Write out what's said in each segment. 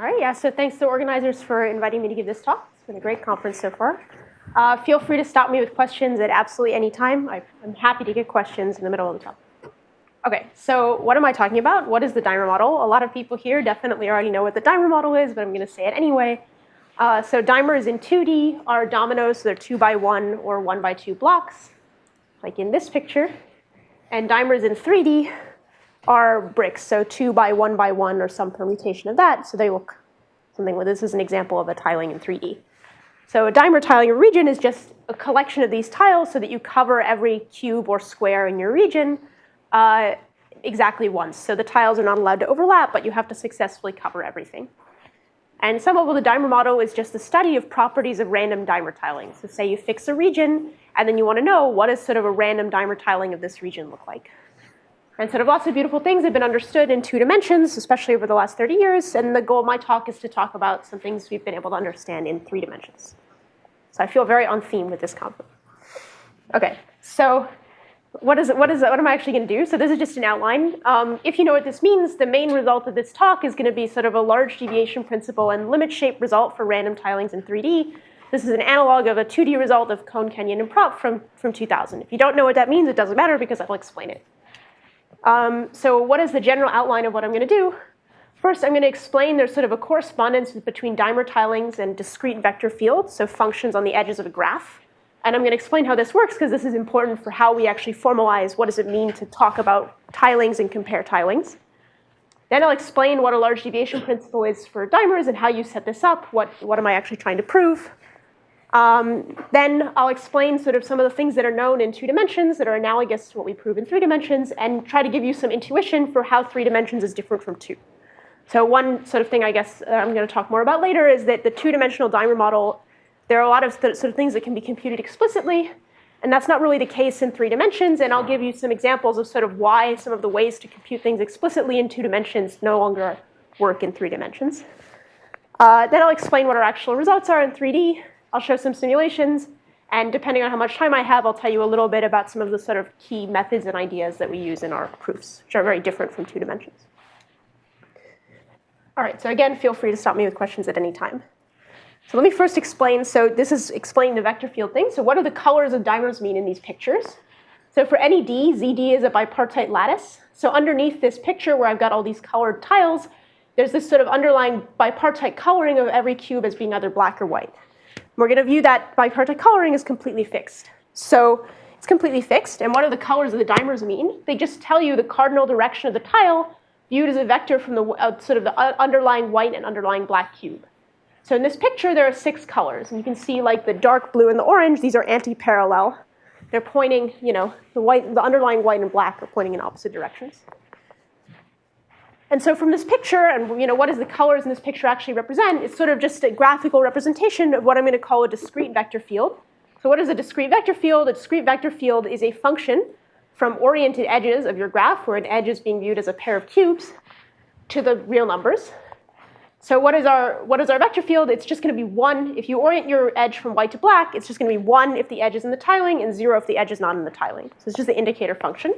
All right, yeah, so thanks to the organizers for inviting me to give this talk. It's been a great conference so far. Feel free to stop me with questions at absolutely any time. I'm happy to get questions in the middle of the talk. OK, so what am I talking about? What is the dimer model? A lot of people here definitely already know what the dimer model is, but I'm going to say it anyway. So dimers in 2D are dominoes, so they're 2x1 or 1x2 blocks, like in this picture. And dimers in 3D are bricks, so 2x1x1 or some permutation of that. So they look something like this is an example of a tiling in 3D. So a dimer tiling region is just a collection of these tiles so that you cover every cube or square in your region exactly once. So the tiles are not allowed to overlap, but you have to successfully cover everything. And some of the dimer model is just the study of properties of random dimer tiling. So say you fix a region, and then you want to know what does sort of a random dimer tiling of this region look like. And sort of lots of beautiful things have been understood in 2 dimensions, especially over the last 30 years. And the goal of my talk is to talk about some things we've been able to understand in 3 dimensions. So I feel very on theme with this conference. OK, so what am I actually going to do? So this is just an outline. If you know what this means, the main result of this talk is going to be sort of a large deviation principle and limit shape result for random tilings in 3D. This is an analog of a 2D result of Cohn, Kenyon, and Propp from 2000. If you don't know what that means, it doesn't matter because I'll explain it. So what is the general outline of what I'm going to do? First, I'm going to explain there's sort of a correspondence between dimer tilings and discrete vector fields, so functions on the edges of a graph. And I'm going to explain how this works, because this is important for how we actually formalize what does it mean to talk about tilings and compare tilings. Then I'll explain what a large deviation principle is for dimers and how you set this up. What am I actually trying to prove? Then I'll explain sort of some of the things that are known in 2 dimensions that are analogous to what we prove in 3 dimensions, and try to give you some intuition for how 3 dimensions is different from 2. So one sort of thing I guess I'm going to talk more about later is that the 2-dimensional dimer model, there are a lot of sort of things that can be computed explicitly, and that's not really the case in 3 dimensions. And I'll give you some examples of sort of why some of the ways to compute things explicitly in 2 dimensions no longer work in 3 dimensions. Then I'll explain what our actual results are in 3D. I'll show some simulations, and depending on how much time I have, I'll tell you a little bit about some of the sort of key methods and ideas that we use in our proofs, which are very different from 2 dimensions. All right, so again, feel free to stop me with questions at any time. So let me first explain. So this is explaining the vector field thing. So what do the colors of dimers mean in these pictures? So for any D, ZD is a bipartite lattice. So underneath this picture where I've got all these colored tiles, there's this sort of underlying bipartite coloring of every cube as being either black or white. We're going to view that bipartite coloring as completely fixed. So it's completely fixed. And what do the colors of the dimers mean? They just tell you the cardinal direction of the tile viewed as a vector from the sort of the underlying white and underlying black cube. So in this picture, there are 6 colors. And you can see like the dark blue and the orange. These are anti-parallel. They're pointing, the underlying white and black are pointing in opposite directions. And so from this picture, and what does the colors in this picture actually represent? It's sort of just a graphical representation of what I'm going to call a discrete vector field. So what is a discrete vector field? A discrete vector field is a function from oriented edges of your graph, where an edge is being viewed as a pair of cubes, to the real numbers. So what is our vector field? It's just going to be 1. If you orient your edge from white to black, it's just going to be 1 if the edge is in the tiling, and 0 if the edge is not in the tiling. So it's just the indicator function.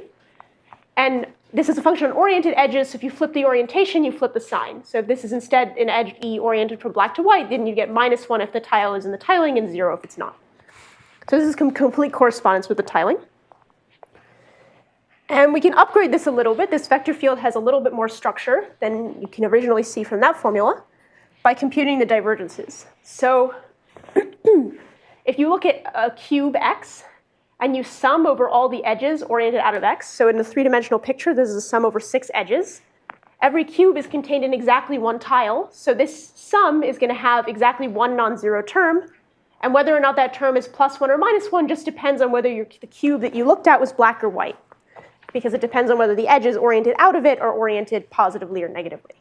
And this is a function on oriented edges. So if you flip the orientation, you flip the sign. So if this is instead an edge E oriented from black to white, then you get -1 if the tile is in the tiling, and 0 if it's not. So this is complete correspondence with the tiling. And we can upgrade this a little bit. This vector field has a little bit more structure than you can originally see from that formula by computing the divergences. So if you look at a cube X and you sum over all the edges oriented out of X, so in the 3-dimensional picture, this is a sum over 6 edges. Every cube is contained in exactly 1 tile. So this sum is going to have exactly 1 non-zero term. And whether or not that term is +1 or -1 just depends on whether the cube that you looked at was black or white, because it depends on whether the edges oriented out of it are oriented positively or negatively.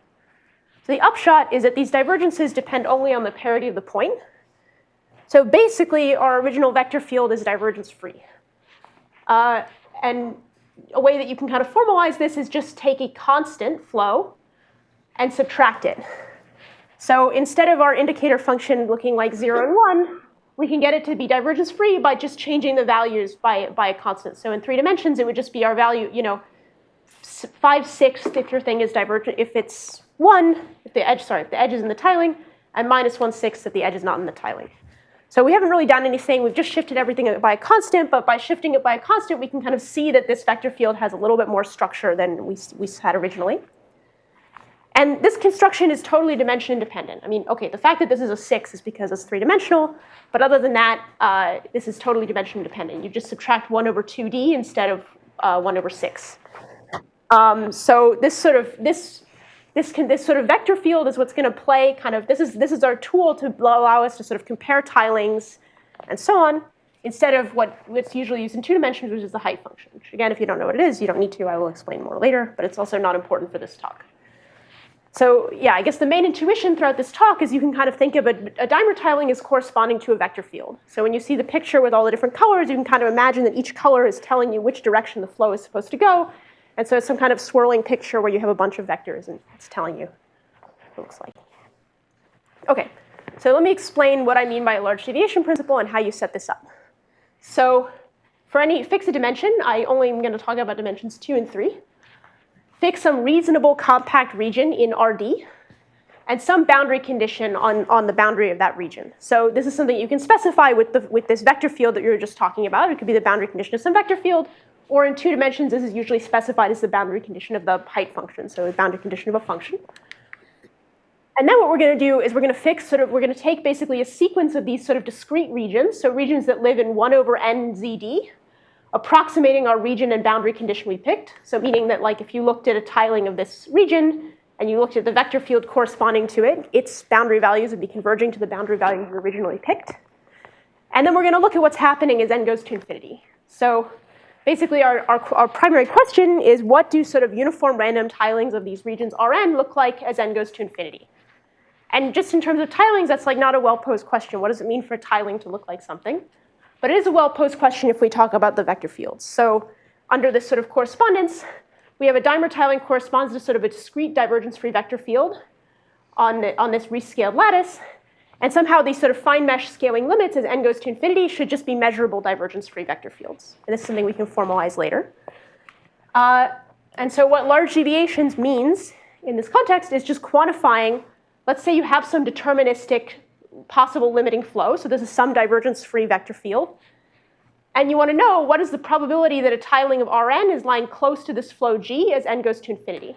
So the upshot is that these divergences depend only on the parity of the point. So basically, our original vector field is divergence-free. And a way that you can kind of formalize this is just take a constant flow and subtract it. So instead of our indicator function looking like 0 and 1, we can get it to be divergence-free by just changing the values by a constant. So in 3 dimensions, it would just be our value, 5/6 if your thing is divergent, if it's 1 if the edge is in the tiling, and minus 1/6 if the edge is not in the tiling. So we haven't really done anything. We've just shifted everything by a constant, but by shifting it by a constant, we can kind of see that this vector field has a little bit more structure than we had originally. And this construction is totally dimension independent. I mean, OK, the fact that this is a 6 is because it's 3-dimensional. But other than that, this is totally dimension independent. You just subtract 1 over 2d instead of 1 over 6. So this sort of vector field is what's going to play kind of, this is our tool to allow us to sort of compare tilings and so on, instead of what's usually used in 2 dimensions, which is the height function. Which, again, if you don't know what it is, you don't need to. I will explain more later. But it's also not important for this talk. So yeah, I guess the main intuition throughout this talk is you can kind of think of a dimer tiling as corresponding to a vector field. So when you see the picture with all the different colors, you can kind of imagine that each color is telling you which direction the flow is supposed to go. And so it's some kind of swirling picture where you have a bunch of vectors, and it's telling you what it looks like. OK, so let me explain what I mean by a large deviation principle and how you set this up. So for any fix a dimension, I only am going to talk about dimensions 2 and 3. Fix some reasonable compact region in RD, and some boundary condition on the boundary of that region. So this is something you can specify with this vector field that you were just talking about. It could be the boundary condition of some vector field. Or in 2 dimensions, this is usually specified as the boundary condition of the height function, so the boundary condition of a function. And then what we're going to do is we're going to take basically a sequence of these sort of discrete regions, so regions that live in 1 over n zd, approximating our region and boundary condition we picked. So meaning that like if you looked at a tiling of this region and you looked at the vector field corresponding to it, its boundary values would be converging to the boundary values you originally picked. And then we're going to look at what's happening as n goes to infinity. So basically our primary question is, what do sort of uniform random tilings of these regions Rn look like as n goes to infinity? And just in terms of tilings, that's like not a well-posed question. What does it mean for a tiling to look like something? But it is a well-posed question if we talk about the vector fields. So under this sort of correspondence, we have a dimer tiling corresponds to sort of a discrete divergence-free vector field on this rescaled lattice. And somehow these sort of fine mesh scaling limits as n goes to infinity should just be measurable divergence-free vector fields. And this is something we can formalize later. And so what large deviations means in this context is just quantifying, let's say you have some deterministic possible limiting flow. So this is some divergence-free vector field. And you want to know what is the probability that a tiling of Rn is lying close to this flow G as n goes to infinity.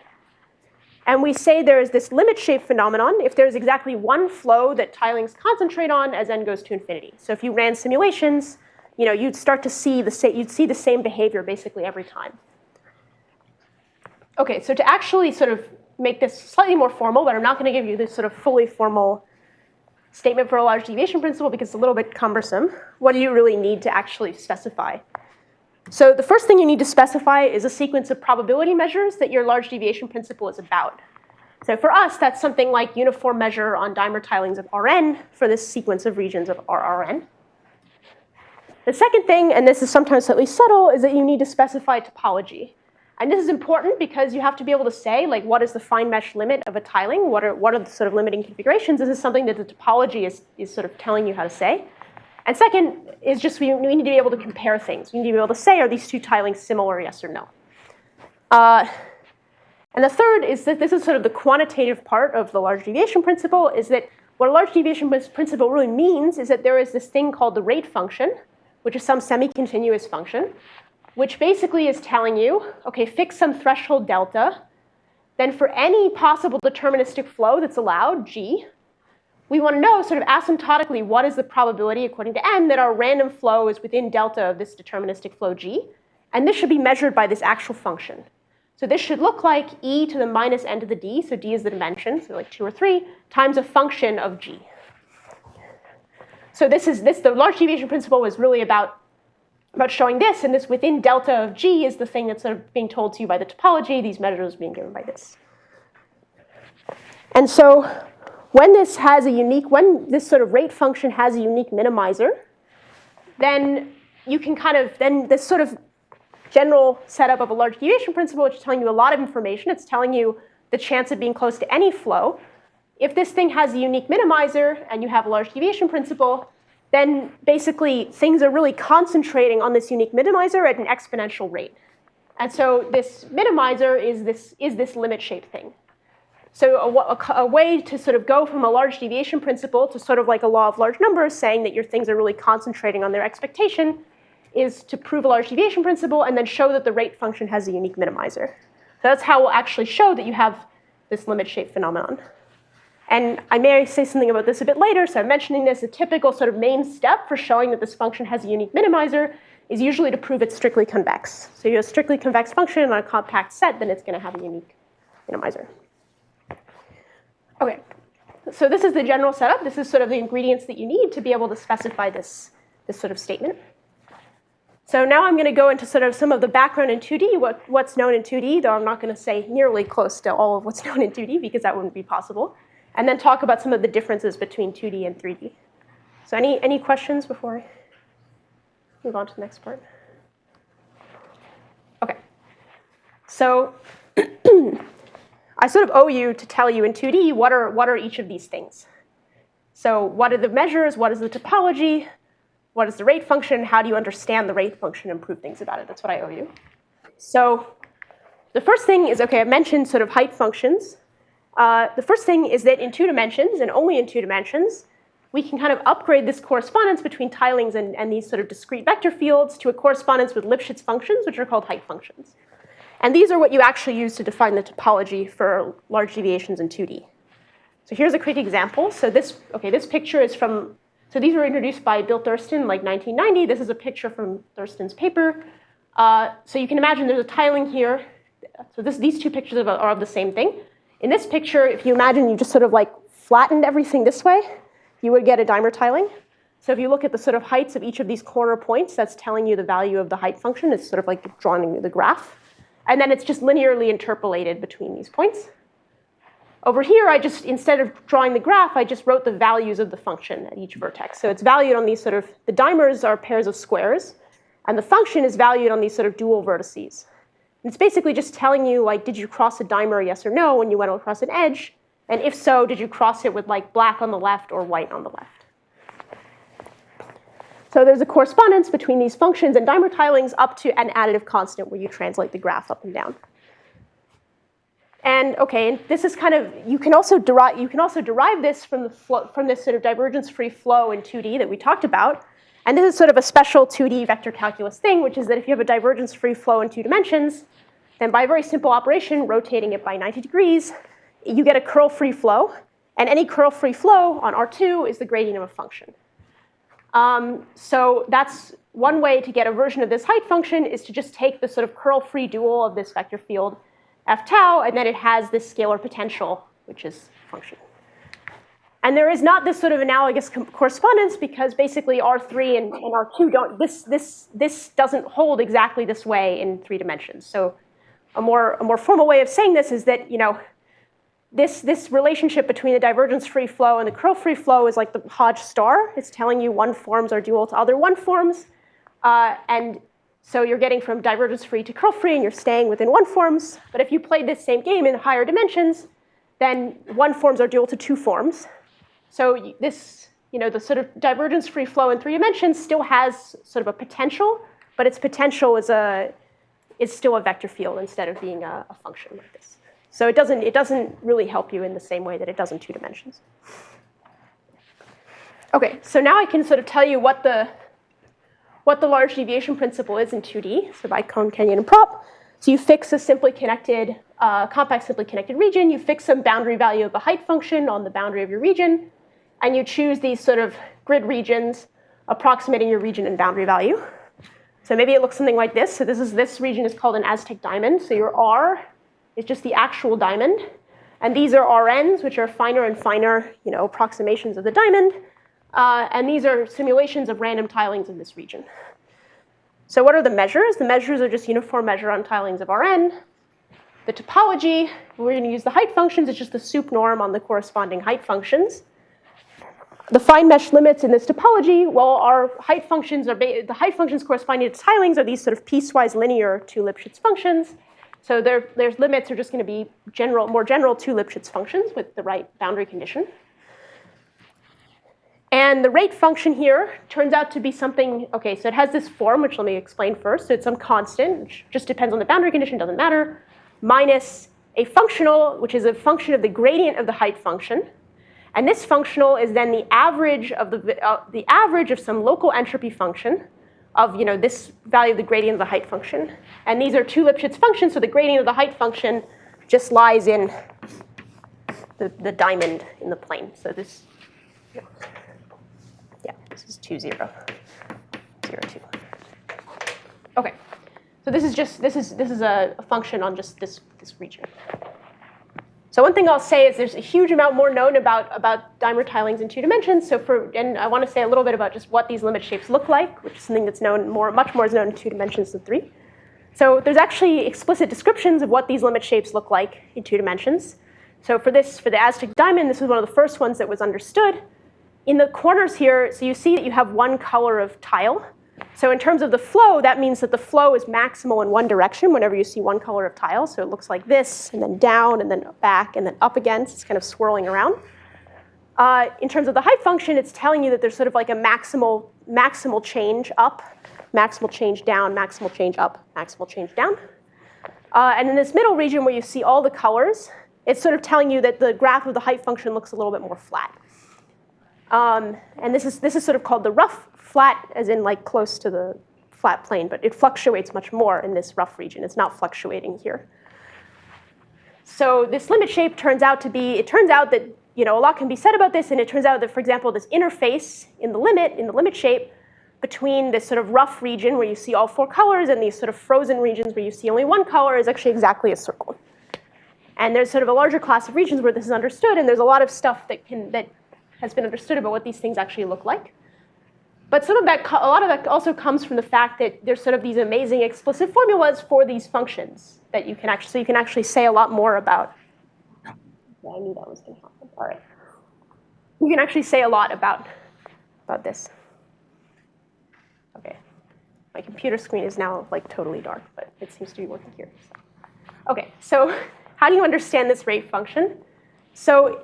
And we say there is this limit shape phenomenon if there's exactly one flow that tilings concentrate on as n goes to infinity. So if you ran simulations, you'd start to see the same behavior basically every time. OK, so to actually sort of make this slightly more formal, but I'm not going to give you this sort of fully formal statement for a large deviation principle because it's a little bit cumbersome. What do you really need to actually specify? So the first thing you need to specify is a sequence of probability measures that your large deviation principle is about. So for us, that's something like uniform measure on dimer tilings of Rn for this sequence of regions of Rn. The second thing, and this is sometimes slightly subtle, is that you need to specify topology. And this is important because you have to be able to say, like, what is the fine mesh limit of a tiling? What are the sort of limiting configurations? This is something that the topology is sort of telling you how to say. And second is just we need to be able to compare things. We need to be able to say, are these two tilings similar, yes or no? And the third is that this is sort of the quantitative part of the large deviation principle, is that what a large deviation principle really means is that there is this thing called the rate function, which is some semi-continuous function, which basically is telling you, OK, fix some threshold delta. Then for any possible deterministic flow that's allowed, G, we want to know sort of asymptotically what is the probability, according to n, that our random flow is within delta of this deterministic flow G. And this should be measured by this actual function. So this should look like e to the minus n to the d, so d is the dimension, so like 2 or 3, times a function of G. So the large deviation principle was really about showing this, and this within delta of G is the thing that's sort of being told to you by the topology, these measures being given by this. And so when this sort of rate function has a unique minimizer, then you can then this sort of general setup of a large deviation principle, which is telling you a lot of information. It's telling you the chance of being close to any flow. If this thing has a unique minimizer and you have a large deviation principle, then basically things are really concentrating on this unique minimizer at an exponential rate. And so this minimizer is this limit shape thing. So a way to sort of go from a large deviation principle to sort of like a law of large numbers saying that your things are really concentrating on their expectation is to prove a large deviation principle and then show that the rate function has a unique minimizer. So that's how we'll actually show that you have this limit shape phenomenon. And I may say something about this a bit later, so I'm mentioning this. A typical sort of main step for showing that this function has a unique minimizer is usually to prove it's strictly convex. So you have a strictly convex function on a compact set, then it's going to have a unique minimizer. OK, so this is the general setup. This is sort of the ingredients that you need to be able to specify this sort of statement. So now I'm going to go into sort of some of the background in 2D, what's known in 2D, though I'm not going to say nearly close to all of what's known in 2D, because that wouldn't be possible. And then talk about some of the differences between 2D and 3D. So any questions before I move on to the next part? OK. So I sort of owe you to tell you in 2D what are each of these things. So what are the measures? What is the topology? What is the rate function? How do you understand the rate function and prove things about it? That's what I owe you. So the first thing is, OK, I mentioned sort of height functions. The first thing is that in 2 dimensions, and only in 2 dimensions, we can kind of upgrade this correspondence between tilings and these sort of discrete vector fields to a correspondence with Lipschitz functions, which are called height functions. And these are what you actually use to define the topology for large deviations in 2D. So here's a quick example. So this picture is from, so these were introduced by Bill Thurston in like 1990. This is a picture from Thurston's paper. So you can imagine there's a tiling here. So these 2 pictures are of the same thing. In this picture, if you imagine you just sort of like flattened everything this way, you would get a dimer tiling. So if you look at the sort of heights of each of these corner points, that's telling you the value of the height function. It's sort of like drawing the graph. And then it's just linearly interpolated between these points. Over here, instead of drawing the graph, I just wrote the values of the function at each vertex. So it's valued on these sort of, the dimers are pairs of squares, and the function is valued on these sort of dual vertices. It's basically just telling you, like, did you cross a dimer, yes or no, when you went across an edge? And if so, did you cross it with like black on the left or white on the left? So there's a correspondence between these functions and dimer tilings up to an additive constant where you translate the graph up and down. And OK, and this is kind of, you can also derive this from this sort of divergence-free flow in 2D that we talked about. And this is sort of a special 2D vector calculus thing, which is that if you have a divergence-free flow in 2 dimensions, then by a very simple operation, rotating it by 90 degrees, you get a curl-free flow. And any curl-free flow on R2 is the gradient of a function. So that's one way to get a version of this height function is to just take the sort of curl-free dual of this vector field f tau, and then it has this scalar potential, which is function. And there is not this sort of analogous correspondence because basically R3 and R2 don't, this doesn't hold exactly this way in 3 dimensions. So a more formal way of saying this is that, this relationship between the divergence-free flow and the curl-free flow is like the Hodge star. It's telling you one forms are dual to other one forms. And so you're getting from divergence-free to curl-free, and you're staying within one forms. But if you played this same game in higher dimensions, then one forms are dual to 2 forms. So this, the sort of divergence-free flow in 3 dimensions still has sort of a potential, but its potential is still a vector field instead of being a function like this. So it doesn't really help you in the same way that it does in 2 dimensions. OK, so now I can sort of tell you what the large deviation principle is in 2D, so by Cohn, Kenyon, and Propp. So you fix a simply connected, compact simply connected region. You fix some boundary value of the height function on the boundary of your region. And you choose these sort of grid regions approximating your region and boundary value. So maybe it looks something like this. So this region is called an Aztec diamond. So your R is just the actual diamond. And these are RNs, which are finer and finer approximations of the diamond. And these are simulations of random tilings in this region. So what are the measures? The measures are just uniform measure on tilings of Rn. The topology, we're going to use the height functions. It's just the sup norm on the corresponding height functions. The fine mesh limits in this topology, well, our height functions the height functions corresponding to tilings are these sort of piecewise linear 2 Lipschitz functions. So their limits are just going to be more general 2 Lipschitz functions with the right boundary condition. And the rate function here turns out to be something, OK, so it has this form, which let me explain first. So it's some constant, which just depends on the boundary condition, doesn't matter, minus a functional, which is a function of the gradient of the height function. And this functional is then the average of some local entropy function of this value of the gradient of the height function. And these are two Lipschitz functions, so the gradient of the height function just lies in the diamond in the plane. So this, this is 2, 0, 0, 2. Okay, so this is a function on just this region. So one thing I'll say is there's a huge amount more known about dimer tilings in 2 dimensions. And I want to say a little bit about just what these limit shapes look like, which is something that's known much more is known in 2 dimensions than 3. So there's actually explicit descriptions of what these limit shapes look like in 2 dimensions. So for the Aztec diamond, this was one of the first ones that was understood. In the corners here, so you see that you have one color of tile. So in terms of the flow, that means that the flow is maximal in one direction whenever you see one color of tile. So it looks like this, and then down, and then back, and then up again. So it's kind of swirling around. In terms of the height function, it's telling you that there's sort of like a maximal change up, maximal change down, maximal change up, maximal change down. And in this middle region where you see all the colors, it's sort of telling you that the graph of the height function looks a little bit more flat. And this is sort of called the rough flat, as in like close to the flat plane, but it fluctuates much more in this rough region. It's not fluctuating here. So this limit shape turns out that a lot can be said about this, and it turns out that, for example, this interface in the limit shape between this sort of rough region where you see all 4 colors and these sort of frozen regions where you see only 1 color is actually exactly a circle. And there's sort of a larger class of regions where this is understood, and there's a lot of stuff that has been understood about what these things actually look like. But a lot of that also comes from the fact that there's sort of these amazing explicit formulas for these functions that you can actually say a lot more about. Yeah, I knew that was going to happen. All right. You can actually say a lot about this. Okay. My computer screen is now like totally dark, but it seems to be working here. Okay, so how do you understand this rate function? So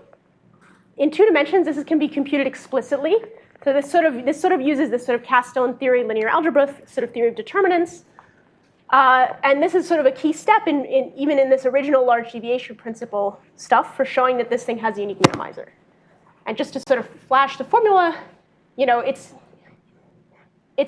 in 2 dimensions, this can be computed explicitly. So this sort of uses this sort of Kasteleyn theory, linear algebra, sort of theory of determinants. And this is sort of a key step even in this original large deviation principle stuff for showing that this thing has a unique minimizer. And just to sort of flash the formula, it's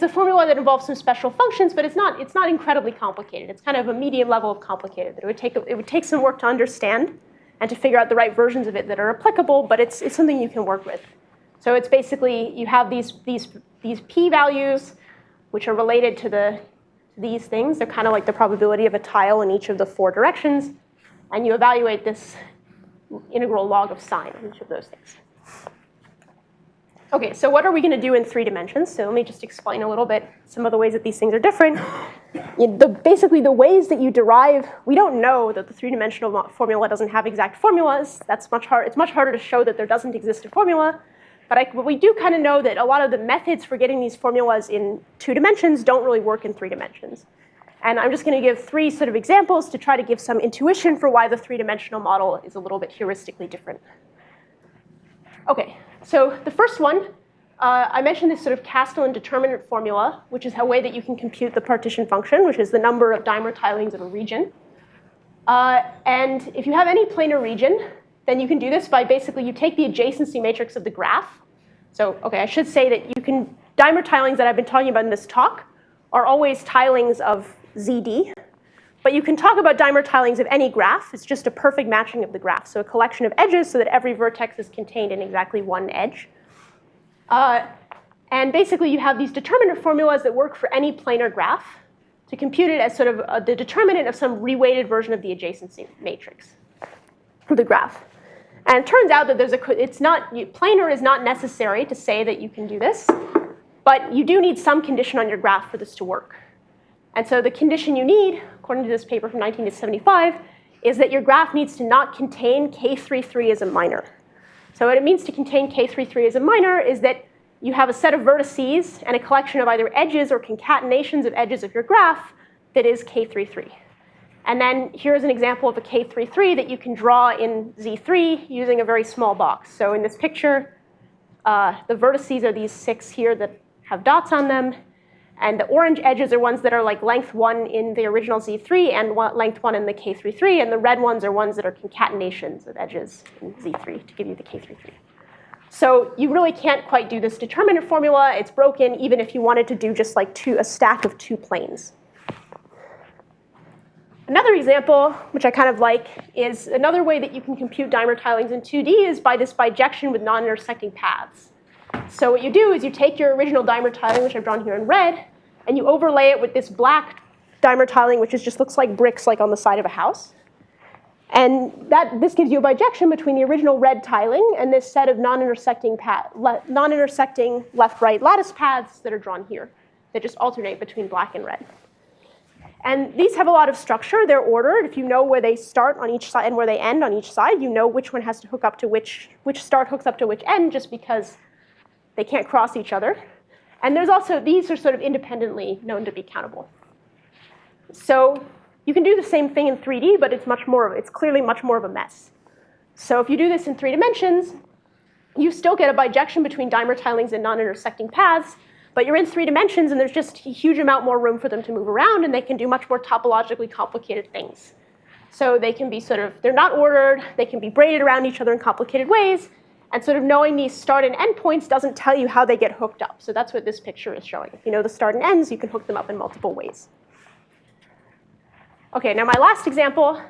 a formula that involves some special functions, but it's not incredibly complicated. It's kind of a medium level of complicated that it would take some work to understand and to figure out the right versions of it that are applicable, but it's something you can work with. So it's basically, you have these p-values, which are related to these things. They're kind of like the probability of a tile in each of the 4 directions. And you evaluate this integral log of sine in each of those things. OK, so what are we going to do in 3 dimensions? So let me just explain a little bit some of the ways that these things are different. Basically, the ways that you derive, we don't know that the 3-dimensional formula doesn't have exact formulas. It's much harder to show that there doesn't exist a formula. But we do kind of know that a lot of the methods for getting these formulas in 2 dimensions don't really work in 3 dimensions. And I'm just going to give 3 sort of examples to try to give some intuition for why the 3-dimensional model is a little bit heuristically different. OK, so the first one, I mentioned this sort of Kasteleyn determinant formula, which is a way that you can compute the partition function, which is the number of dimer tilings of a region. And if you have any planar region, then you can do this by basically you take the adjacency matrix of the graph. So, OK, I should say that dimer tilings that I've been talking about in this talk are always tilings of ZD. But you can talk about dimer tilings of any graph. It's just a perfect matching of the graph. So a collection of edges so that every vertex is contained in exactly one edge. And basically, you have these determinant formulas that work for any planar graph to compute it as sort of the determinant of some reweighted version of the adjacency matrix of the graph. And it turns out that planar is not necessary to say that you can do this. But you do need some condition on your graph for this to work. And so the condition you need, according to this paper from 1975, is that your graph needs to not contain K33 as a minor. So what it means to contain K33 as a minor is that you have a set of vertices and a collection of either edges or concatenations of edges of your graph that is K33. And then here's an example of a K33 that you can draw in Z3 using a very small box. So in this picture, the vertices are these 6 here that have dots on them. And the orange edges are ones that are like length 1 in the original Z3 and length 1 in the K33. And the red ones are ones that are concatenations of edges in Z3 to give you the K33. So you really can't quite do this determinant formula. It's broken even if you wanted to do just like a stack of 2 planes. Another example, which I kind of like, is another way that you can compute dimer tilings in 2D is by this bijection with non-intersecting paths. So what you do is you take your original dimer tiling, which I've drawn here in red, and you overlay it with this black dimer tiling, which just looks like bricks like on the side of a house. And this gives you a bijection between the original red tiling and this set of non-intersecting left-right lattice paths that are drawn here that just alternate between black and red. And these have a lot of structure. They're ordered. If you know where they start on each side and where they end on each side, you know which one has to hook up to which start hooks up to which end, just because they can't cross each other. And there's also, these are sort of independently known to be countable. So you can do the same thing in 3D, but it's clearly much more of a mess. So if you do this in 3 dimensions, you still get a bijection between dimer tilings and non-intersecting paths, but you're in 3 dimensions, and there's just a huge amount more room for them to move around, and they can do much more topologically complicated things. So they can be they're not ordered, they can be braided around each other in complicated ways, and sort of knowing these start and end points doesn't tell you how they get hooked up. So that's what this picture is showing. If you know the start and ends, you can hook them up in multiple ways. OK, now my last example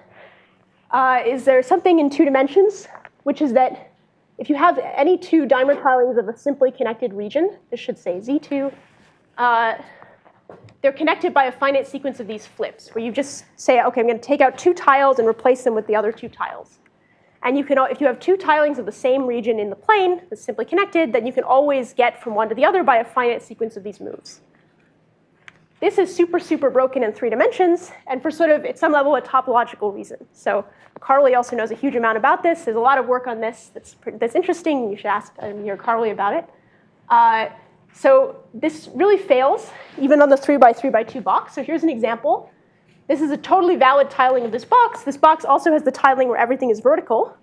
is there's something in 2 dimensions, which is that if you have any 2 dimer tilings of a simply connected region, this should say Z2, they're connected by a finite sequence of these flips, where you just say, OK, I'm going to take out 2 tiles and replace them with the other 2 tiles. And if you have 2 tilings of the same region in the plane that's simply connected, then you can always get from one to the other by a finite sequence of these moves. This is super, super broken in 3 dimensions, and for sort of, at some level, a topological reason. So Carly also knows a huge amount about this. There's a lot of work on this that's interesting. You should ask your Carly about it. So this really fails, even on the 3 by 3 by 2 box. So here's an example. This is a totally valid tiling of this box. This box also has the tiling where everything is vertical.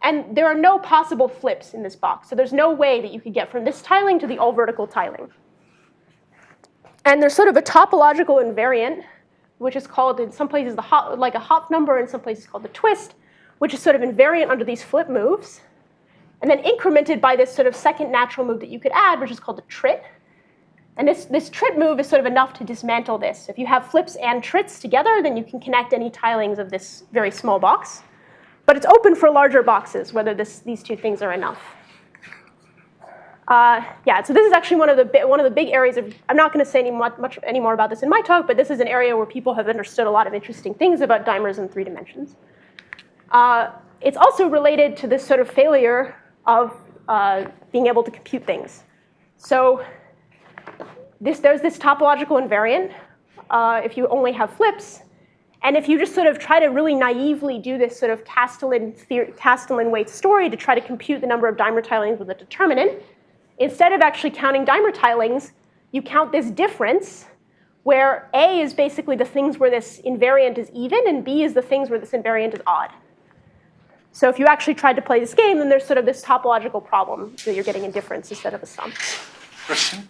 And there are no possible flips in this box. So there's no way that you could get from this tiling to the all-vertical tiling. And there's sort of a topological invariant, which is called, in some places, like a hop number, in some places called the twist, which is sort of invariant under these flip moves, and then incremented by this sort of second natural move that you could add, which is called the trit. And this trit move is sort of enough to dismantle this. If you have flips and trits together, then you can connect any tilings of this very small box. But it's open for larger boxes, whether these 2 things are enough. Yeah, so this is actually one of the big areas of, I'm not going to say any more about this in my talk, but this is an area where people have understood a lot of interesting things about dimers in 3 dimensions. It's also related to this sort of failure of being able to compute things. So there's this topological invariant if you only have flips. And if you just sort of try to really naively do this sort of Kasteleyn weight story to try to compute the number of dimer tilings with a determinant, instead of actually counting dimer tilings, you count this difference, where A is basically the things where this invariant is even, and B is the things where this invariant is odd. So if you actually tried to play this game, then there's sort of this topological problem that you're getting a difference instead of a sum. Question?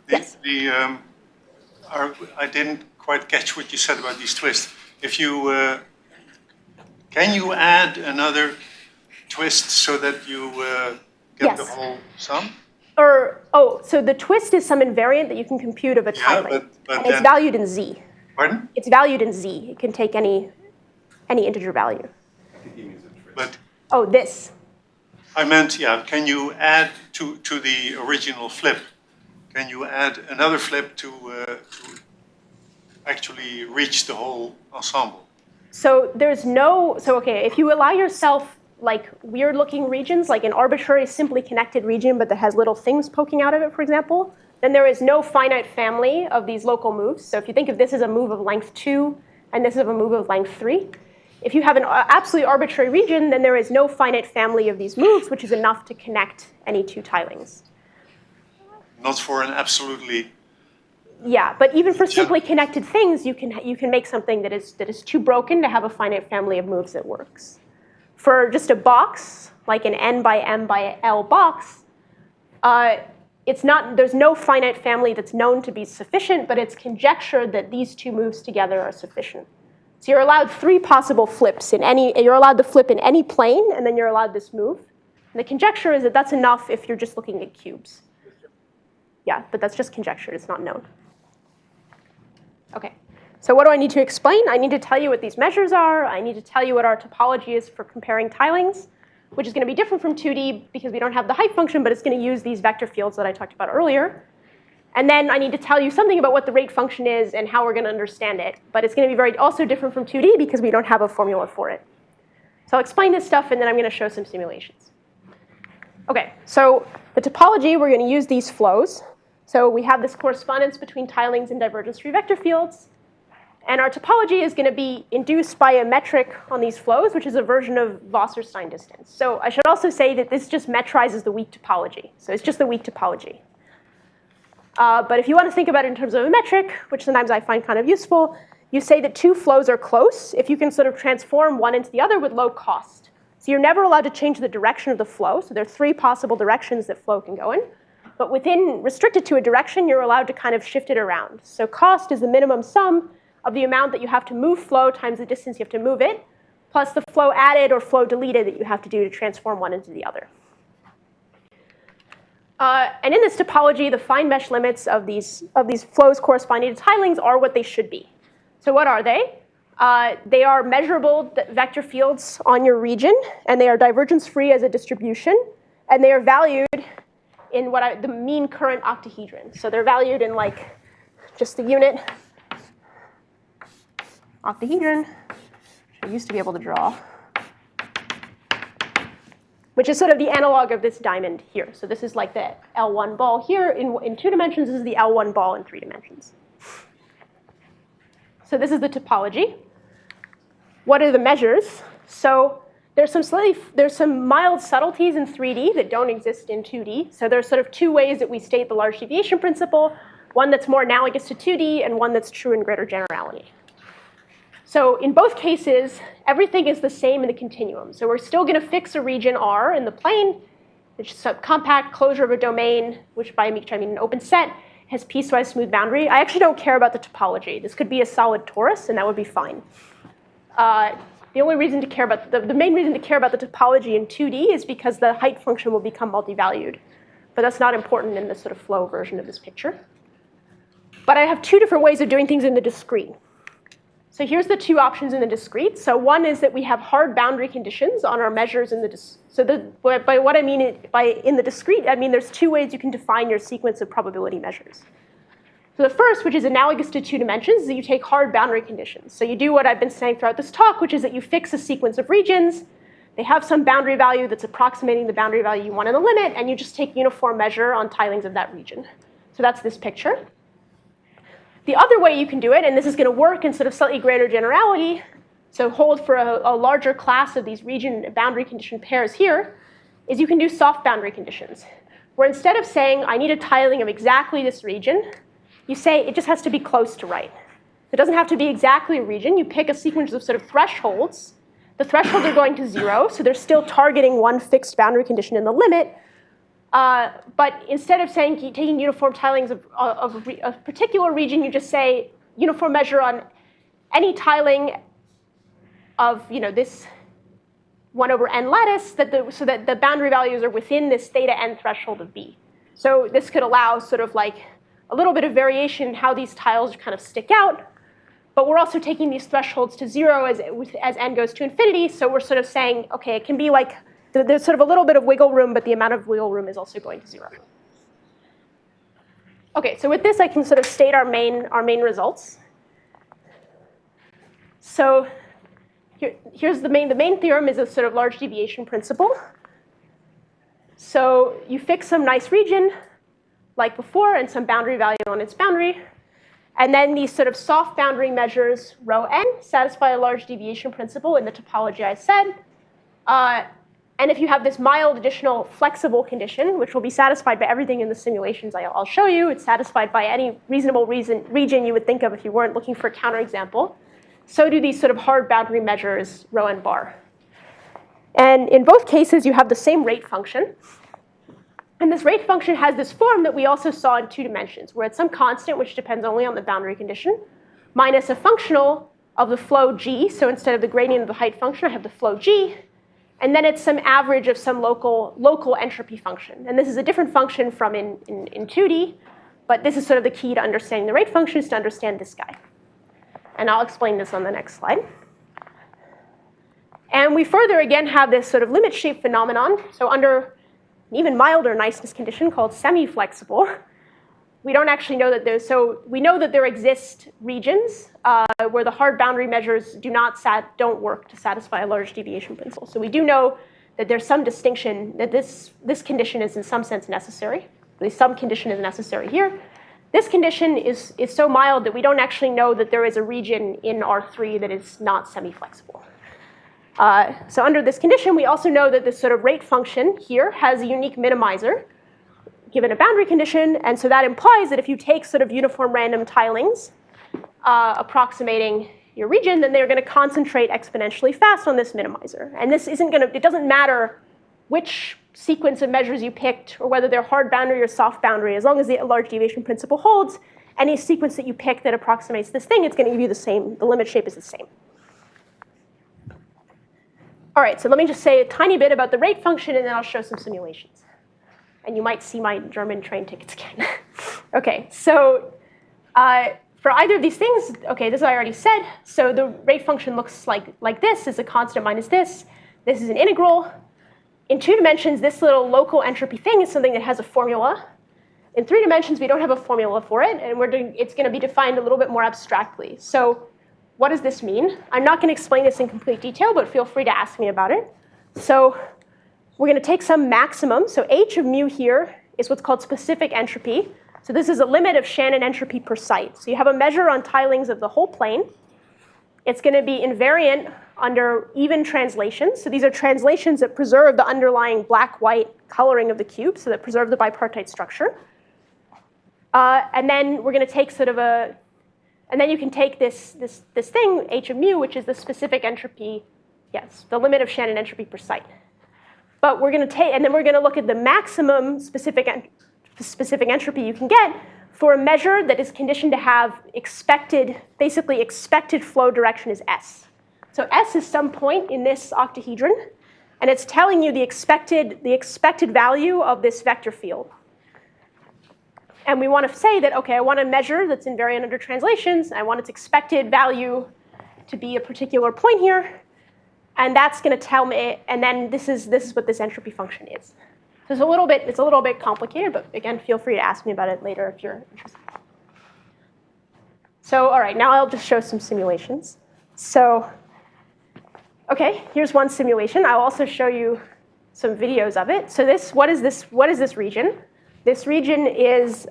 Yes. I didn't quite catch what you said about these twists. If you can you add another twist so that you get the whole sum? So the twist is some invariant that you can compute of a tiling. But it's valued in Z. Pardon? It's valued in Z. It can take any integer value. But this. I meant, can you add to the original flip? Can you add another flip to actually reach the whole ensemble? So if you allow yourself like weird looking regions, like an arbitrary simply connected region, but that has little things poking out of it, for example, then there is no finite family of these local moves. So if you think of this as a move of length 2, and this is a move of length 3, if you have an absolutely arbitrary region, then there is no finite family of these moves, which is enough to connect any 2 tilings. Not for an absolutely. Yeah, but even for simply connected things, you can make something that is too broken to have a finite family of moves that works. For just a box, like an n by m by l box, there's no finite family that's known to be sufficient, but it's conjectured that these two moves together are sufficient. So you're allowed 3 possible flips you're allowed to flip in any plane, and then you're allowed this move. And the conjecture is that that's enough if you're just looking at cubes. Yeah, but that's just conjecture, it's not known. Okay, so what do I need to explain? I need to tell you what these measures are. I need to tell you what our topology is for comparing tilings, which is going to be different from 2D because we don't have the height function, but it's going to use these vector fields that I talked about earlier. And then I need to tell you something about what the rate function is and how we're going to understand it. But it's going to be also different from 2D because we don't have a formula for it. So I'll explain this stuff, and then I'm going to show some simulations. OK, so the topology, we're going to use these flows. So we have this correspondence between tilings and divergence-free vector fields. And our topology is going to be induced by a metric on these flows, which is a version of Wasserstein distance. So I should also say that this just metrizes the weak topology. So it's just the weak topology. But if you want to think about it in terms of a metric, which sometimes I find kind of useful, you say that 2 flows are close if you can sort of transform one into the other with low cost. So you're never allowed to change the direction of the flow. So there are 3 possible directions that flow can go in. But restricted to a direction, you're allowed to kind of shift it around. So cost is the minimum sum of the amount that you have to move flow times the distance you have to move it, plus the flow added or flow deleted that you have to do to transform one into the other. And in this topology, the fine mesh limits of these flows corresponding to tilings are what they should be. So what are they? They are measurable vector fields on your region, and they are divergence-free as a distribution, and they are valued in the mean current octahedron. So they're valued in like just the unit octahedron, which I used to be able to draw, which is sort of the analog of this diamond here. So this is like the L1 ball here. In 2 dimensions, this is the L1 ball in 3 dimensions. So this is the topology. What are the measures? So there's some mild subtleties in 3D that don't exist in 2D. So there's sort of 2 ways that we state the large deviation principle, one that's more analogous to 2D and one that's true in greater generality. So in both cases, everything is the same in the continuum. So we're still going to fix a region R in the plane, which is a compact closure of a domain, which by which I mean an open set, has piecewise smooth boundary. I actually don't care about the topology. This could be a solid torus, and that would be fine. The only reason to care about the main reason to care about the topology in 2D is because the height function will become multi-valued. But that's not important in the sort of flow version of this picture. But I have 2 different ways of doing things in the discrete. So here's the 2 options in the discrete. So one is that we have hard boundary conditions on our measures in the by what I mean in the discrete, I mean there's 2 ways you can define your sequence of probability measures. So the first, which is analogous to 2 dimensions, is that you take hard boundary conditions. So you do what I've been saying throughout this talk, which is that you fix a sequence of regions. They have some boundary value that's approximating the boundary value you want in the limit, and you just take uniform measure on tilings of that region. So that's this picture. The other way you can do it, and this is going to work in sort of slightly greater generality, so hold for a larger class of these region boundary condition pairs here, is you can do soft boundary conditions, where instead of saying, I need a tiling of exactly this region, you say it just has to be close to right. It doesn't have to be exactly a region. You pick a sequence of sort of thresholds. The thresholds are going to 0, so they're still targeting one fixed boundary condition in the limit. But instead of saying taking uniform tilings of a particular region, you just say uniform measure on any tiling of this 1 over n lattice, so that the boundary values are within this theta n threshold of B. So this could allow sort of like a little bit of variation in how these tiles kind of stick out. But we're also taking these thresholds to 0 as n goes to infinity. So we're sort of saying, OK, it can be like there's sort of a little bit of wiggle room, but the amount of wiggle room is also going to 0. OK, so with this, I can sort of state our main results. So here's the main theorem is a sort of large deviation principle. So you fix some nice region, like before, and some boundary value on its boundary. And then these sort of soft boundary measures, rho n, satisfy a large deviation principle in the topology I said. And if you have this mild additional flexible condition, which will be satisfied by everything in the simulations I'll show you, it's satisfied by any reasonable region you would think of if you weren't looking for a counterexample, so do these sort of hard boundary measures, rho n bar. And in both cases, you have the same rate function. And this rate function has this form that we also saw in 2 dimensions, where it's some constant, which depends only on the boundary condition, minus a functional of the flow g. So instead of the gradient of the height function, I have the flow g. And then it's some average of some local entropy function. And this is a different function from in 2D. But this is sort of the key to understanding the rate function, is to understand this guy. And I'll explain this on the next slide. And we further, again, have this sort of limit shape phenomenon. So under an even milder niceness condition called semi-flexible, we don't actually know that there's, so we know that there exist regions where the hard boundary measures don't work to satisfy a large deviation principle. So we do know that there's some distinction, that this condition is in some sense necessary. At least some condition is necessary here. This condition is so mild that we don't actually know that there is a region in R3 that is not semi-flexible. So under this condition, we also know that this sort of rate function here has a unique minimizer given a boundary condition. And so that implies that if you take sort of uniform random tilings approximating your region, then they're going to concentrate exponentially fast on this minimizer. And this isn't going to, it doesn't matter which sequence of measures you picked or whether they're hard boundary or soft boundary. As long as the large deviation principle holds, any sequence that you pick that approximates this thing, it's going to give you the same, the limit shape is the same. All right, so let me just say a tiny bit about the rate function, and then I'll show some simulations. And you might see my German train tickets again. OK, so for either of these things, OK, this I already said. So the rate function looks like this. It's a constant minus this. This is an integral. In 2 dimensions, this little local entropy thing is something that has a formula. In 3 dimensions, we don't have a formula for it, and it's going to be defined a little bit more abstractly. So what does this mean? I'm not going to explain this in complete detail, but feel free to ask me about it. So we're going to take some maximum. So h of mu here is what's called specific entropy. So this is a limit of Shannon entropy per site. So you have a measure on tilings of the whole plane. It's going to be invariant under even translations. So these are translations that preserve the underlying black-white coloring of the cube, so that preserve the bipartite structure. And then we're going to take sort of a, and then you can take this thing, h of mu, which is the specific entropy, yes, the limit of Shannon entropy per site. But we're going to take, and then we're going to look at the maximum specific entropy you can get for a measure that is conditioned to have basically expected flow direction is S. So S is some point in this octahedron, and it's telling you the expected value of this vector field. And we want to say that, OK, I want a measure that's invariant under translations. I want its expected value to be a particular point here. And that's going to tell me, and then this is what this entropy function is. So it's a little bit complicated, but again, feel free to ask me about it later if you're interested. So all right, now I'll just show some simulations. So OK, here's one simulation. I'll also show you some videos of it. So what is this region? This region is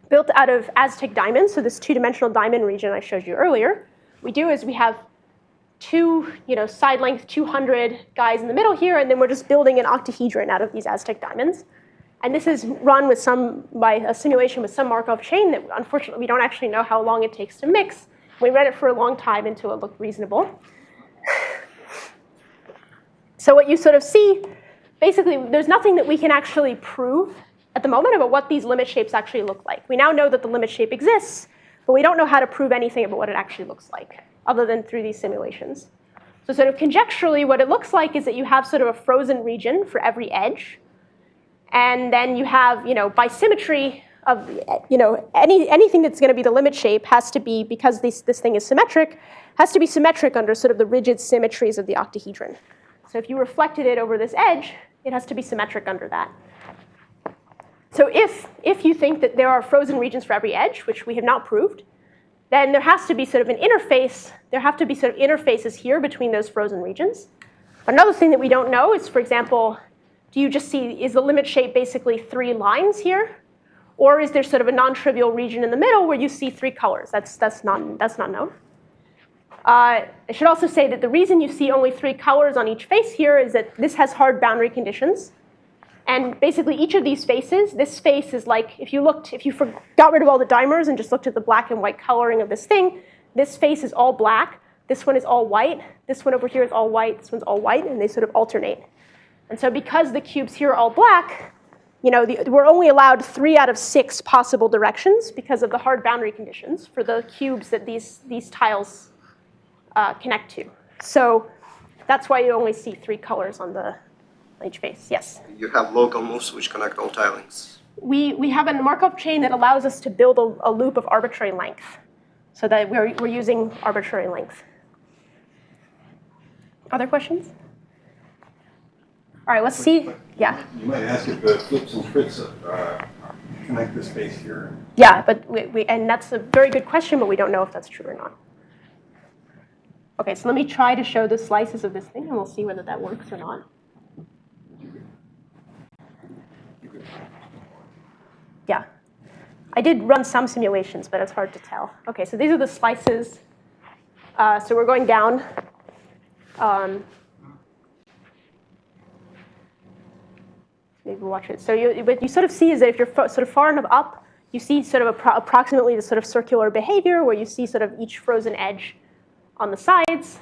built out of Aztec diamonds, so this 2-dimensional diamond region I showed you earlier. We have 2, side length 200 guys in the middle here, and then we're just building an octahedron out of these Aztec diamonds. And this is run by a simulation with some Markov chain that unfortunately we don't actually know how long it takes to mix. We ran it for a long time until it looked reasonable. So what you sort of see, basically, there's nothing that we can actually prove at the moment about what these limit shapes actually look like. We now know that the limit shape exists, but we don't know how to prove anything about what it actually looks like, other than through these simulations. So sort of conjecturally, what it looks like is that you have sort of a frozen region for every edge. And then you have, by symmetry of, anything that's going to be the limit shape has to be, because this thing is symmetric, has to be symmetric under sort of the rigid symmetries of the octahedron. So if you reflected it over this edge, it has to be symmetric under that. So if you think that there are frozen regions for every edge, which we have not proved, then there has to be sort of an interface. There have to be sort of interfaces here between those frozen regions. Another thing that we don't know is, for example, do you just see, is the limit shape basically 3 lines here? Or is there sort of a non-trivial region in the middle where you see 3 colors? That's not known. I should also say that the reason you see only 3 colors on each face here is that this has hard boundary conditions. And basically, each of these faces, this face is like, if you got rid of all the dimers and just looked at the black and white coloring of this thing, this face is all black. This one is all white. This one over here is all white. This one's all white. And they sort of alternate. And so because the cubes here are all black, we're only allowed 3 out of 6 possible directions because of the hard boundary conditions for the cubes that these tiles connect to. So that's why you only see 3 colors on each face. Yes? You have local moves which connect all tilings. We have a Markov chain that allows us to build a loop of arbitrary length, so that we're using arbitrary length. Other questions? All right, let's see. Yeah. You might ask if the flips and splits connect the space here. Yeah, but and that's a very good question, but we don't know if that's true or not. OK, so let me try to show the slices of this thing, and we'll see whether that works or not. Yeah. I did run some simulations, but it's hard to tell. OK, so these are the slices. So we're going down. Maybe watch it. So what you sort of see is that if you're sort of far enough up, you see sort of approximately the sort of circular behavior where you see sort of each frozen edge on the sides.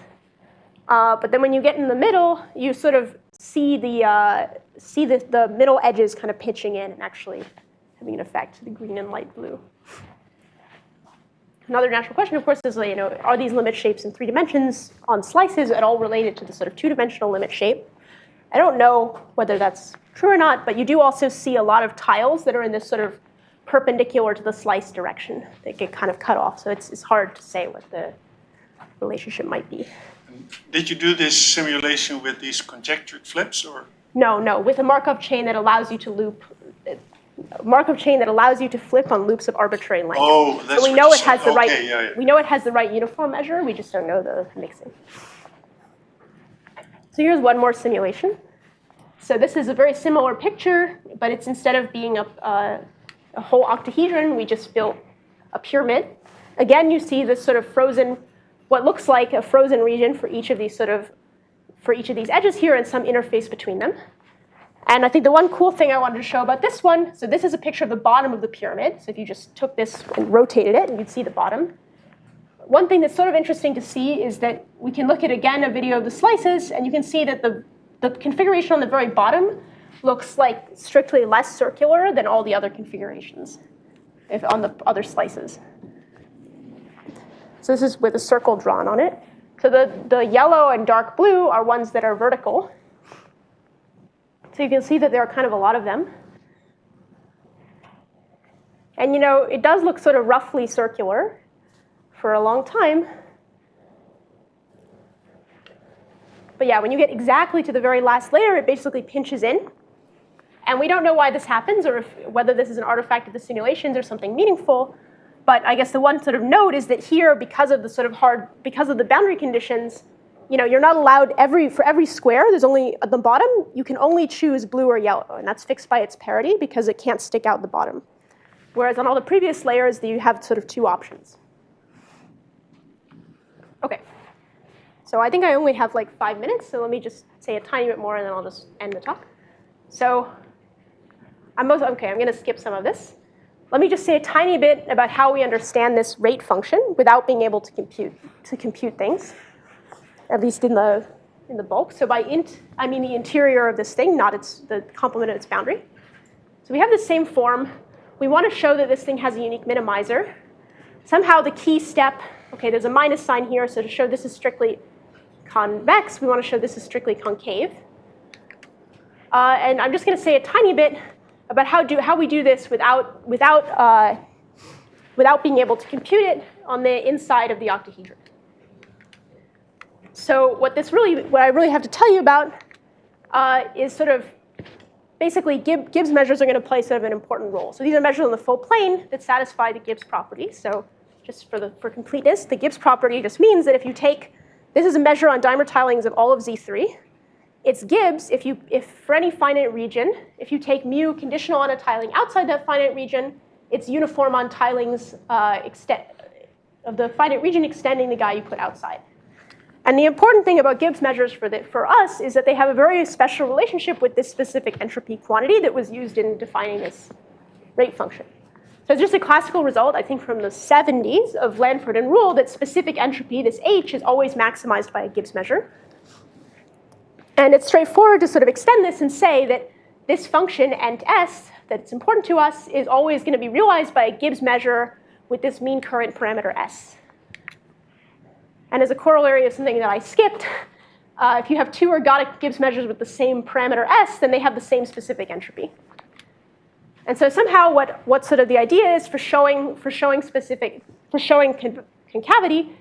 But then when you get in the middle, you sort of see the middle edges kind of pitching in and actually having an effect, the green and light blue. Another natural question, of course, is, are these limit shapes in 3 dimensions on slices at all related to the sort of 2-dimensional limit shape? I don't know whether that's true or not, but you do also see a lot of tiles that are in this sort of perpendicular to the slice direction that get kind of cut off. So it's hard to say what the relationship might be. Did you do this simulation with these conjectured flips, or? No, with a Markov chain that allows you to loop. Markov chain that allows you to flip on loops of arbitrary length. Oh, that's so we know what it has the right. Yeah. We know it has the right uniform measure. We just don't know the mixing. So here's one more simulation. So this is a very similar picture, but it's instead of being a whole octahedron, we just built a pyramid. Again, you see this sort of frozen, what looks like a frozen region for each of these edges here and some interface between them. And I think the one cool thing I wanted to show about this one, so this is a picture of the bottom of the pyramid. So if you just took this and rotated it, you'd see the bottom. One thing that's sort of interesting to see is that we can look at, again, a video of the slices, and you can see that the configuration on the very bottom looks like strictly less circular than all the other configurations on the other slices. So this is with a circle drawn on it. So the yellow and dark blue are ones that are vertical. So you can see that there are kind of a lot of them. And it does look sort of roughly circular for a long time. But yeah, when you get exactly to the very last layer, it basically pinches in. And we don't know why this happens, or whether this is an artifact of the simulations or something meaningful. But I guess the one sort of note is that here, because of the boundary conditions, you're not allowed for every square. There's only at the bottom. You can only choose blue or yellow, and that's fixed by its parity because it can't stick out the bottom. Whereas on all the previous layers, you have sort of 2 options. OK. So I think I only have like 5 minutes, so let me just say a tiny bit more, and then I'll just end the talk. So I'm going to skip some of this. Let me just say a tiny bit about how we understand this rate function without being able to compute things, at least in the bulk. So by int, I mean the interior of this thing, not the complement of its boundary. So we have the same form. We want to show that this thing has a unique minimizer. Somehow the key step, there's a minus sign here, so to show this is strictly convex, we want to show this is strictly concave. And I'm just going to say a tiny bit about how we do this without being able to compute it on the inside of the octahedron. So what I really have to tell you about is sort of basically Gibbs measures are going to play sort of an important role. So these are measures on the full plane that satisfy the Gibbs property. So just for completeness, the Gibbs property just means that if you take, this is a measure on dimer tilings of all of Z3. It's Gibbs if for any finite region, if you take mu conditional on a tiling outside that finite region, it's uniform on tilings of the finite region extending the guy you put outside. And the important thing about Gibbs measures for us is that they have a very special relationship with this specific entropy quantity that was used in defining this rate function. So it's just a classical result, I think, from the 70s of Lanford and Rule that specific entropy, this H, is always maximized by a Gibbs measure. And it's straightforward to sort of extend this and say that this function, ent s, that's important to us, is always going to be realized by a Gibbs measure with this mean current parameter s. And as a corollary of something that I skipped, if you have two ergodic Gibbs measures with the same parameter s, then they have the same specific entropy. And so somehow what sort of the idea is for showing concavity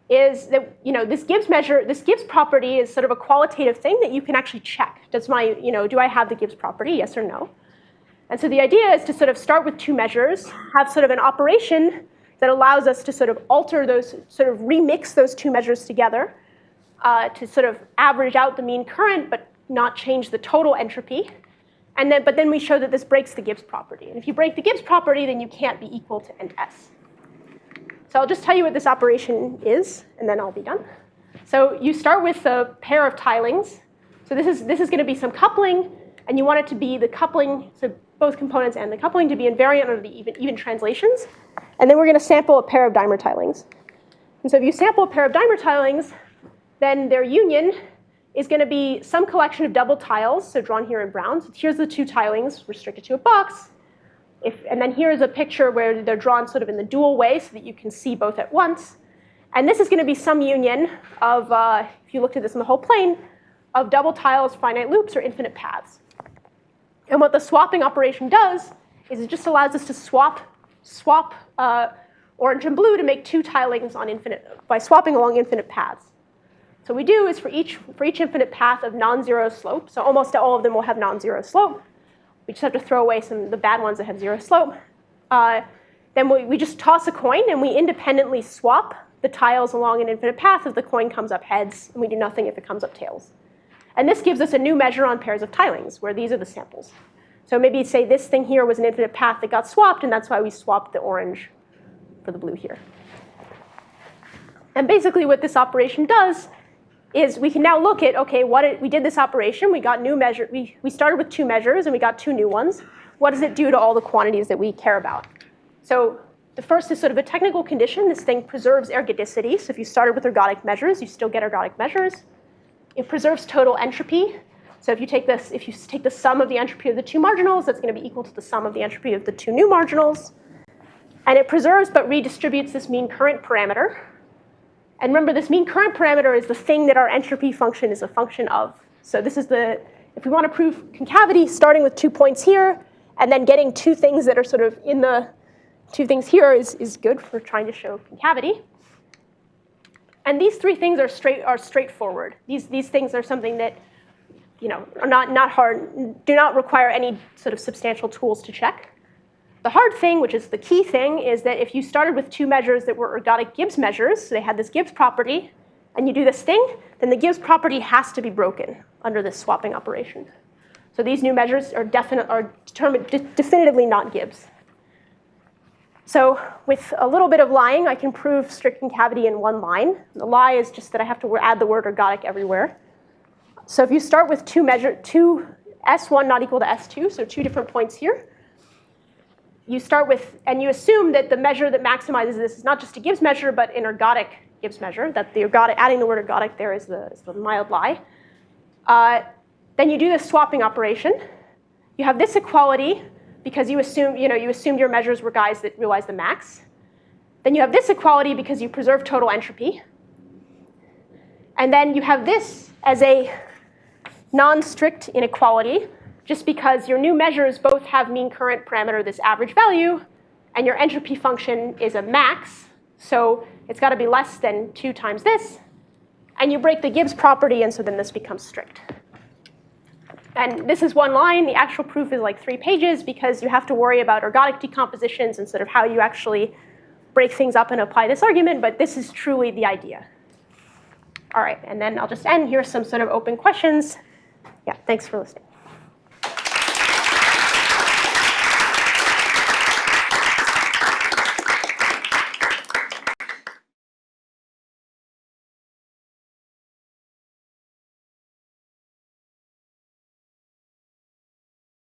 is that this Gibbs measure, this Gibbs property is sort of a qualitative thing that you can actually check. Do I have the Gibbs property, yes or no? And so the idea is to sort of start with two measures, have sort of an operation that allows us to sort of alter those, sort of remix those two measures together to sort of average out the mean current but not change the total entropy. But then we show that this breaks the Gibbs property. And if you break the Gibbs property, then you can't be equal to ent s. So I'll just tell you what this operation is, and then I'll be done. So you start with a pair of tilings. So this is going to be some coupling, and you want it to be the coupling, so both components and the coupling to be invariant under the even translations. And then we're going to sample a pair of dimer tilings. And so if you sample a pair of dimer tilings, then their union is going to be some collection of double tiles, so drawn here in brown. So here's the two tilings restricted to a box. And then here's a picture where they're drawn sort of in the dual way so that you can see both at once. And this is going to be some union of, if you looked at this in the whole plane, of double tiles, finite loops, or infinite paths. And what the swapping operation does is it just allows us to swap orange and blue to make two tilings on by swapping along infinite paths. So what we do is for each infinite path of non-zero slope, so almost all of them will have non-zero slope. We just have to throw away the bad ones that have zero slope. Then we just toss a coin, and we independently swap the tiles along an infinite path if the coin comes up heads, and we do nothing if it comes up tails. And this gives us a new measure on pairs of tilings, where these are the samples. So maybe say this thing here was an infinite path that got swapped, and that's why we swapped the orange for the blue here. And basically what this operation does is we can now look at, OK, we did this operation. We got new measure. We started with two measures, and we got two new ones. What does it do to all the quantities that we care about? So the first is sort of a technical condition. This thing preserves ergodicity. So if you started with ergodic measures, you still get ergodic measures. It preserves total entropy. So if you take the sum of the entropy of the two marginals, that's going to be equal to the sum of the entropy of the two new marginals. And it preserves but redistributes this mean current parameter. And remember, this mean current parameter is the thing that our entropy function is a function of. So this is if we want to prove concavity, starting with 2 points here, and then getting two things that are sort of in the two things here is good for trying to show concavity. And these three things are straightforward. These things are something that are not hard, do not require any sort of substantial tools to check. The hard thing, which is the key thing, is that if you started with two measures that were ergodic Gibbs measures, so they had this Gibbs property, and you do this thing, then the Gibbs property has to be broken under this swapping operation. So these new measures are definitively not Gibbs. So with a little bit of lying, I can prove strict concavity in one line. The lie is just that I have to add the word ergodic everywhere. So if you start with two S1 not equal to S2, so two different points here, you start with, and you assume that the measure that maximizes this is not just a Gibbs measure, but an ergodic Gibbs measure, that the ergodic, adding the word ergodic there is the mild lie. Then you do this swapping operation. You have this equality because you assumed your measures were guys that realize the max. Then you have this equality because you preserve total entropy. And then you have this as a non-strict inequality, just because your new measures both have mean current parameter, this average value, and your entropy function is a max. So it's got to be less than 2 times this. And you break the Gibbs property, and so then this becomes strict. And this is one line. The actual proof is like 3 pages, because you have to worry about ergodic decompositions and sort of how you actually break things up and apply this argument. But this is truly the idea. All right, and then I'll just end. Here's some sort of open questions. Yeah, thanks for listening.